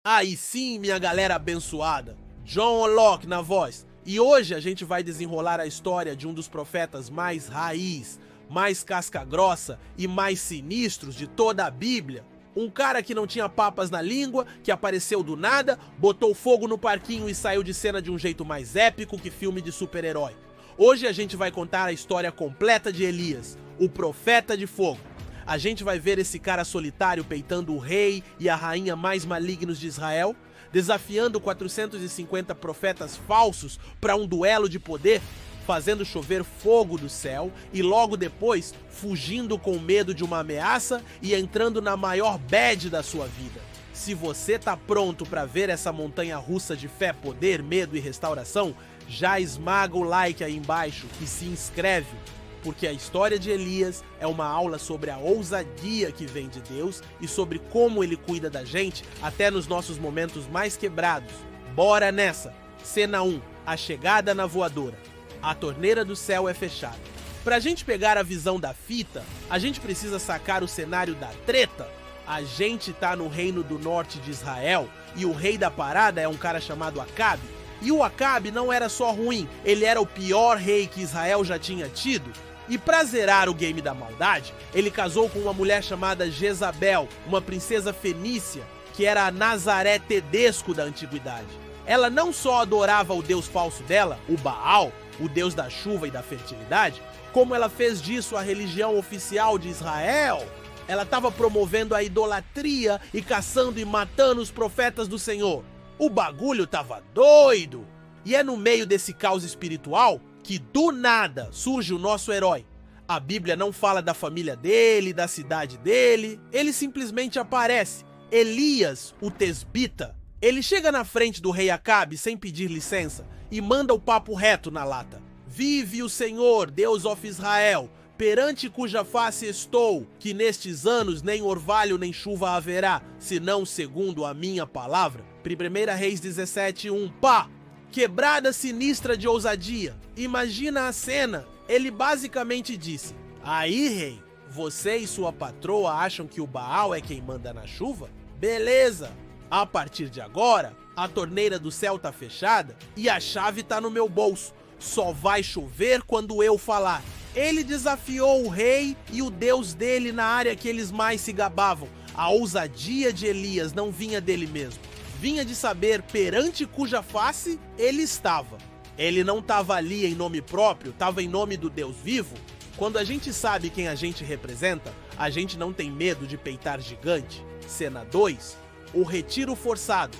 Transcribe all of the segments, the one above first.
Aí sim, minha galera abençoada, John Locke na voz, e hoje a gente vai desenrolar a história de um dos profetas mais raiz, mais casca-grossa e mais sinistros de toda a Bíblia. Um cara que não tinha papas na língua, que apareceu do nada, botou fogo no parquinho e saiu de cena de um jeito mais épico que filme de super-herói. Hoje a gente vai contar a história completa de Elias, o profeta de fogo. A gente vai ver esse cara solitário peitando o rei e a rainha mais malignos de Israel, desafiando 450 profetas falsos para um duelo de poder, fazendo chover fogo do céu e logo depois fugindo com medo de uma ameaça e entrando na maior bad da sua vida. Se você tá pronto para ver essa montanha russa de fé, poder, medo e restauração, já esmaga o like aí embaixo e se inscreve, porque a história de Elias é uma aula sobre a ousadia que vem de Deus e sobre como ele cuida da gente até nos nossos momentos mais quebrados. Bora nessa! Cena 1. A chegada na voadora. A torneira do céu é fechada. Pra gente pegar a visão da fita, a gente precisa sacar o cenário da treta. A gente tá no reino do norte de Israel e o rei da parada é um cara chamado Acabe. E o Acabe não era só ruim, ele era o pior rei que Israel já tinha tido. E pra zerar o game da maldade, ele casou com uma mulher chamada Jezabel, uma princesa fenícia, que era a Nazaré Tedesco da antiguidade. Ela não só adorava o deus falso dela, o Baal, o deus da chuva e da fertilidade, como ela fez disso a religião oficial de Israel. Ela estava promovendo a idolatria e caçando e matando os profetas do Senhor. O bagulho tava doido! E é no meio desse caos espiritual que do nada surge o nosso herói. A Bíblia não fala da família dele, da cidade dele, ele simplesmente aparece. Elias, o tesbita. Ele chega na frente do rei Acabe sem pedir licença e manda o papo reto na lata. Vive o Senhor, Deus of Israel, perante cuja face estou, que nestes anos nem orvalho nem chuva haverá, senão segundo a minha palavra. 1 Reis 17:1. Pá! Quebrada sinistra de ousadia. Imagina a cena. Ele basicamente disse: aí, rei, você e sua patroa acham que o Baal é quem manda na chuva? Beleza. A partir de agora, a torneira do céu tá fechada e a chave tá no meu bolso. Só vai chover quando eu falar. Ele desafiou o rei e o deus dele na área que eles mais se gabavam. A ousadia de Elias não vinha dele mesmo. Vinha de saber perante cuja face ele estava. Ele não estava ali em nome próprio, estava em nome do Deus vivo. Quando a gente sabe quem a gente representa, a gente não tem medo de peitar gigante. Cena 2. O retiro forçado.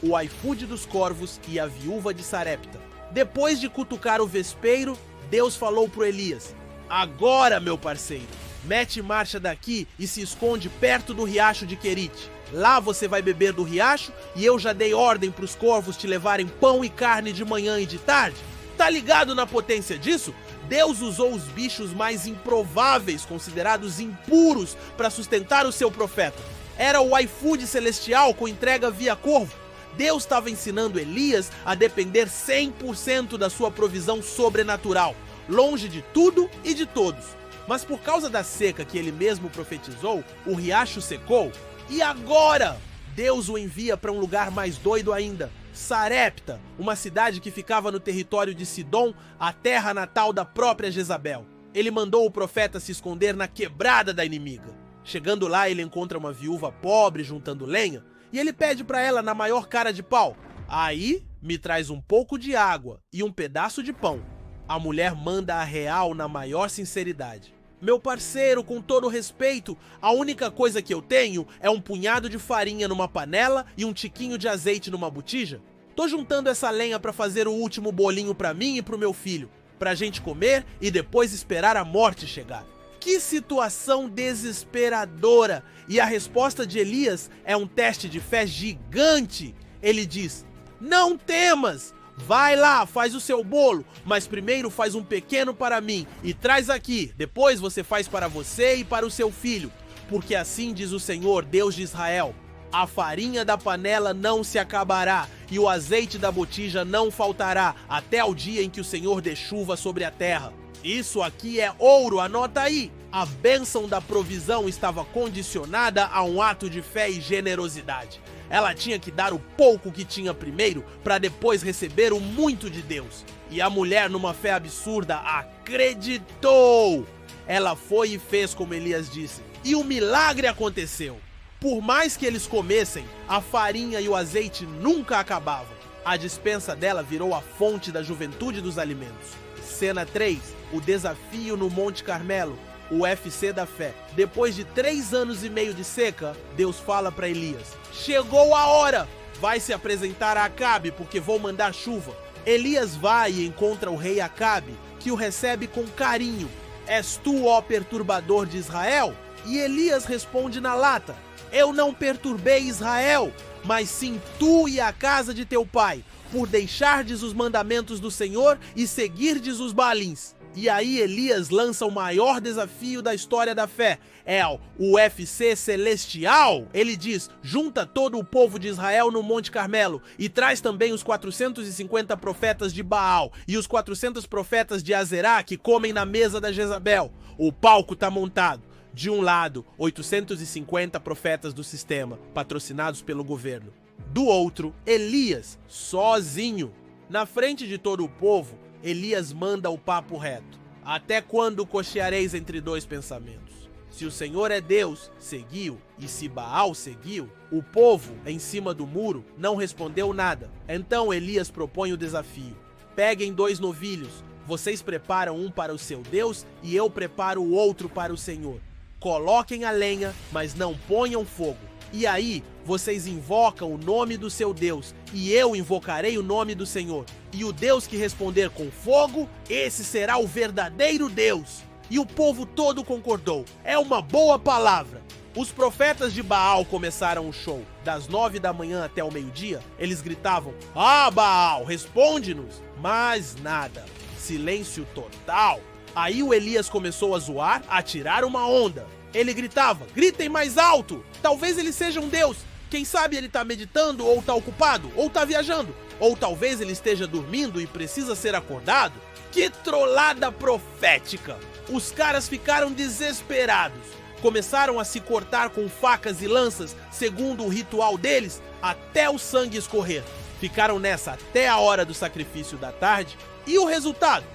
O iFood dos corvos e a viúva de Sarepta. Depois de cutucar o vespeiro, Deus falou pro Elias: agora, meu parceiro, mete marcha daqui e se esconde perto do riacho de Querite. Lá você vai beber do riacho e eu já dei ordem pros corvos te levarem pão e carne de manhã e de tarde. Tá ligado na potência disso? Deus usou os bichos mais improváveis, considerados impuros, para sustentar o seu profeta. Era o iFood celestial com entrega via corvo. Deus estava ensinando Elias a depender 100% da sua provisão sobrenatural, longe de tudo e de todos. Mas por causa da seca que ele mesmo profetizou, o riacho secou. E agora, Deus o envia para um lugar mais doido ainda, Sarepta, uma cidade que ficava no território de Sidom, a terra natal da própria Jezabel. Ele mandou o profeta se esconder na quebrada da inimiga. Chegando lá, ele encontra uma viúva pobre juntando lenha, e ele pede para ela na maior cara de pau: aí, me traz um pouco de água e um pedaço de pão. A mulher manda a real na maior sinceridade: meu parceiro, com todo respeito, a única coisa que eu tenho é um punhado de farinha numa panela e um tiquinho de azeite numa botija. Tô juntando essa lenha pra fazer o último bolinho pra mim e pro meu filho, pra gente comer e depois esperar a morte chegar. Que situação desesperadora! E a resposta de Elias é um teste de fé gigante. Ele diz: não temas! Vai lá, faz o seu bolo, mas primeiro faz um pequeno para mim e traz aqui, depois você faz para você e para o seu filho. Porque assim diz o Senhor, Deus de Israel: a farinha da panela não se acabará e o azeite da botija não faltará até o dia em que o Senhor dê chuva sobre a terra. Isso aqui é ouro, anota aí. A bênção da provisão estava condicionada a um ato de fé e generosidade. Ela tinha que dar o pouco que tinha primeiro para depois receber o muito de Deus. E a mulher, numa fé absurda, acreditou. Ela foi e fez como Elias disse. E o milagre aconteceu. Por mais que eles comessem, a farinha e o azeite nunca acabavam. A despensa dela virou a fonte da juventude dos alimentos. Cena 3, o desafio no Monte Carmelo, o UFC da fé. Depois de 3 anos e meio de seca, Deus fala para Elias: chegou a hora, vai se apresentar a Acabe porque vou mandar chuva. Elias vai e encontra o rei Acabe, que o recebe com carinho. És tu, ó perturbador de Israel? E Elias responde na lata: eu não perturbei Israel, mas sim tu e a casa de teu pai, por deixardes os mandamentos do Senhor e seguirdes os Baalins. E aí Elias lança o maior desafio da história da fé. É o UFC celestial. Ele diz: junta todo o povo de Israel no Monte Carmelo e traz também os 450 profetas de Baal e os 400 profetas de Azerá que comem na mesa da Jezabel. O palco tá montado. De um lado, 850 profetas do sistema, patrocinados pelo governo. Do outro, Elias, sozinho. Na frente de todo o povo, Elias manda o papo reto. Até quando cocheareis entre dois pensamentos? Se o Senhor é Deus, seguiu, e se Baal seguiu, o povo, em cima do muro, não respondeu nada. Então Elias propõe o desafio. Peguem 2 novilhos, vocês preparam um para o seu Deus e eu preparo o outro para o Senhor. Coloquem a lenha, mas não ponham fogo. E aí, vocês invocam o nome do seu Deus, e eu invocarei o nome do Senhor. E o Deus que responder com fogo, esse será o verdadeiro Deus. E o povo todo concordou. É uma boa palavra. Os profetas de Baal começaram o show. Das 9 da manhã até o meio-dia, eles gritavam: ah, Baal, responde-nos! Mas nada. Silêncio total. Aí o Elias começou a zoar, a tirar uma onda. Ele gritava: gritem mais alto! Talvez ele seja um deus. Quem sabe ele tá meditando, ou tá ocupado, ou tá viajando. Ou talvez ele esteja dormindo e precisa ser acordado. Que trollada profética! Os caras ficaram desesperados. Começaram a se cortar com facas e lanças, segundo o ritual deles, até o sangue escorrer. Ficaram nessa até a hora do sacrifício da tarde. E o resultado?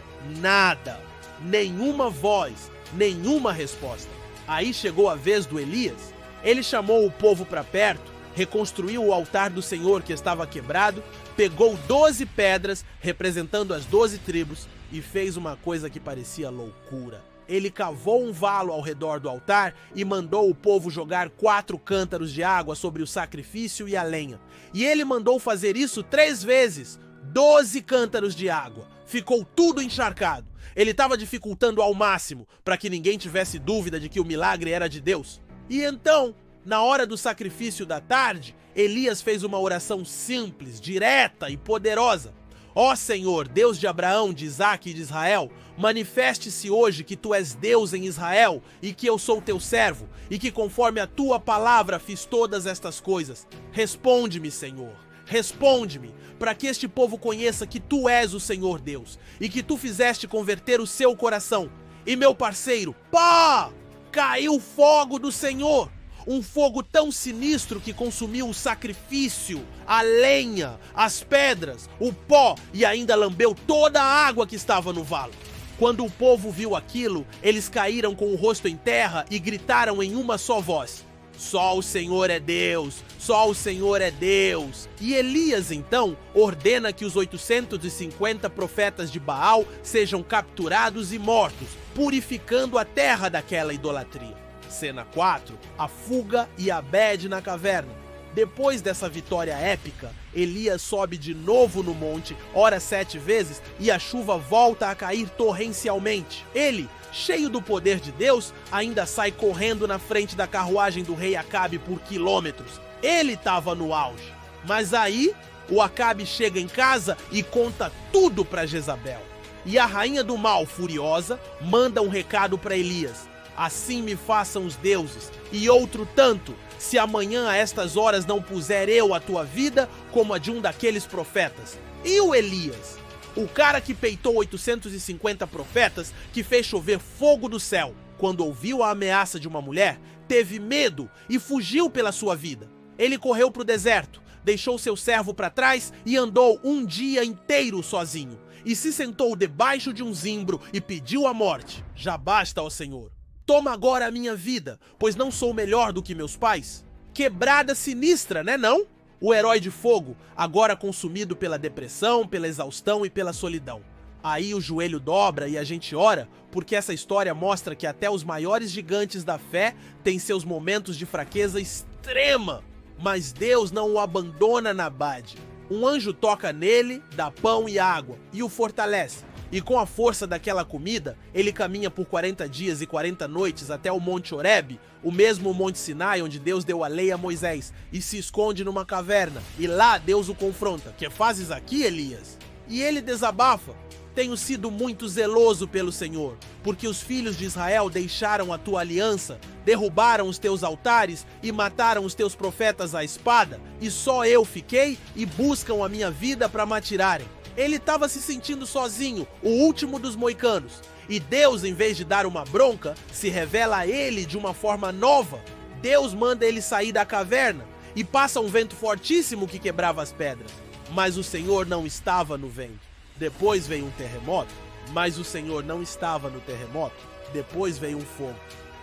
Nada. Nenhuma voz, nenhuma resposta. Aí chegou a vez do Elias. Ele chamou o povo para perto, reconstruiu o altar do Senhor que estava quebrado, pegou 12 pedras representando as 12 tribos e fez uma coisa que parecia loucura. Ele cavou um valo ao redor do altar e mandou o povo jogar 4 cântaros de água sobre o sacrifício e a lenha. E ele mandou fazer isso 3 vezes, 12 cântaros de água. Ficou tudo encharcado. Ele estava dificultando ao máximo para que ninguém tivesse dúvida de que o milagre era de Deus. E então, na hora do sacrifício da tarde, Elias fez uma oração simples, direta e poderosa. Ó Senhor, Deus de Abraão, de Isaque e de Israel, manifeste-se hoje que tu és Deus em Israel e que eu sou teu servo e que conforme a tua palavra fiz todas estas coisas. Responde-me, Senhor. Responde-me, para que este povo conheça que tu és o Senhor Deus e que tu fizeste converter o seu coração. E meu parceiro, pá! Caiu fogo do Senhor, um fogo tão sinistro que consumiu o sacrifício, a lenha, as pedras, o pó e ainda lambeu toda a água que estava no valo. Quando o povo viu aquilo, eles caíram com o rosto em terra e gritaram em uma só voz: só o Senhor é Deus, só o Senhor é Deus. E Elias então ordena que os 850 profetas de Baal sejam capturados e mortos, purificando a terra daquela idolatria. Cena 4, a fuga e Abed na caverna. Depois dessa vitória épica, Elias sobe de novo no monte, ora 7 vezes, e a chuva volta a cair torrencialmente. Ele, cheio do poder de Deus, ainda sai correndo na frente da carruagem do rei Acabe por quilômetros. Ele estava no auge. Mas aí, o Acabe chega em casa e conta tudo para Jezabel. E a rainha do mal, furiosa, manda um recado para Elias: assim me façam os deuses, e outro tanto, se amanhã a estas horas não puser eu a tua vida como a de um daqueles profetas. E o Elias? O cara que peitou 850 profetas, que fez chover fogo do céu, quando ouviu a ameaça de uma mulher, teve medo e fugiu pela sua vida. Ele correu para o deserto, deixou seu servo para trás e andou um dia inteiro sozinho. E se sentou debaixo de um zimbro e pediu a morte. Já basta, ó Senhor. Toma agora a minha vida, pois não sou melhor do que meus pais. Quebrada sinistra, né não? O herói de fogo, agora consumido pela depressão, pela exaustão e pela solidão. Aí o joelho dobra e a gente ora, porque essa história mostra que até os maiores gigantes da fé têm seus momentos de fraqueza extrema. Mas Deus não o abandona na bade. Um anjo toca nele, dá pão e água, e o fortalece. E com a força daquela comida, ele caminha por 40 dias e 40 noites até o Monte Horebe, o mesmo Monte Sinai onde Deus deu a lei a Moisés, e se esconde numa caverna. E lá Deus o confronta. Que fazes aqui, Elias? E ele desabafa. Tenho sido muito zeloso pelo Senhor, porque os filhos de Israel deixaram a tua aliança, derrubaram os teus altares e mataram os teus profetas à espada, e só eu fiquei e buscam a minha vida para me atirarem. Ele estava se sentindo sozinho, o último dos moicanos, e Deus, em vez de dar uma bronca, se revela a ele de uma forma nova. Deus manda ele sair da caverna e passa um vento fortíssimo que quebrava as pedras, mas o Senhor não estava no vento. Depois veio um terremoto, mas o Senhor não estava no terremoto. Depois veio um fogo,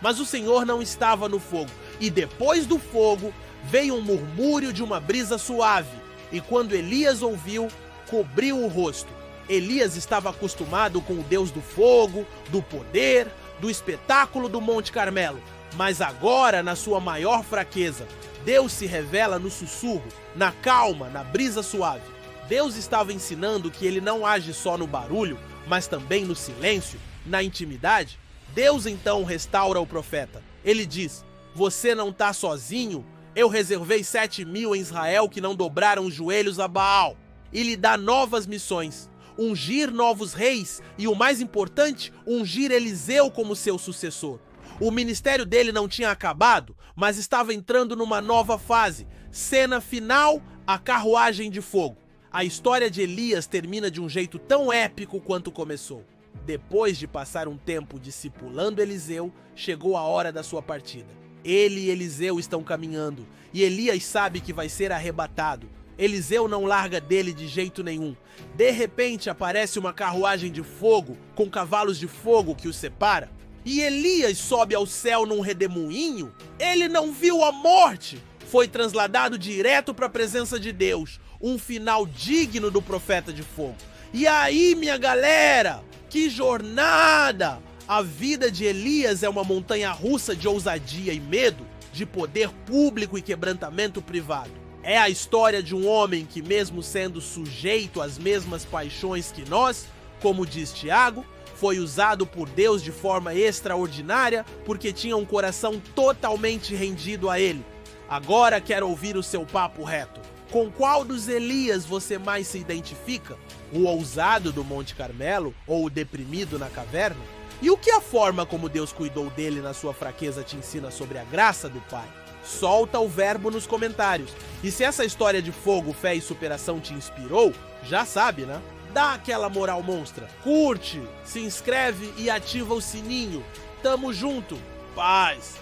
mas o Senhor não estava no fogo. E depois do fogo veio um murmúrio de uma brisa suave. E quando Elias ouviu, cobriu o rosto. Elias estava acostumado com o Deus do fogo, do poder, do espetáculo do Monte Carmelo. Mas agora, na sua maior fraqueza, Deus se revela no sussurro, na calma, na brisa suave. Deus estava ensinando que ele não age só no barulho, mas também no silêncio, na intimidade. Deus então restaura o profeta. Ele diz: você não está sozinho? Eu reservei 7.000 em Israel que não dobraram os joelhos a Baal. E lhe dá novas missões, ungir novos reis e, o mais importante, ungir Eliseu como seu sucessor. O ministério dele não tinha acabado, mas estava entrando numa nova fase. Cena final, a carruagem de fogo. A história de Elias termina de um jeito tão épico quanto começou. Depois de passar um tempo discipulando Eliseu, chegou a hora da sua partida. Ele e Eliseu estão caminhando, e Elias sabe que vai ser arrebatado. Eliseu não larga dele de jeito nenhum. De repente aparece uma carruagem de fogo, com cavalos de fogo que os separa. E Elias sobe ao céu num redemoinho. Ele não viu a morte. Foi transladado direto para a presença de Deus. Um final digno do profeta de fogo. E aí, minha galera, que jornada! A vida de Elias é uma montanha-russa de ousadia e medo, de poder público e quebrantamento privado. É a história de um homem que, mesmo sendo sujeito às mesmas paixões que nós, como diz Tiago, foi usado por Deus de forma extraordinária porque tinha um coração totalmente rendido a ele. Agora quero ouvir o seu papo reto. Com qual dos Elias você mais se identifica? O ousado do Monte Carmelo ou o deprimido na caverna? E o que a forma como Deus cuidou dele na sua fraqueza te ensina sobre a graça do Pai? Solta o verbo nos comentários. E se essa história de fogo, fé e superação te inspirou, já sabe, né? Dá aquela moral monstra, curte, se inscreve e ativa o sininho. Tamo junto, paz!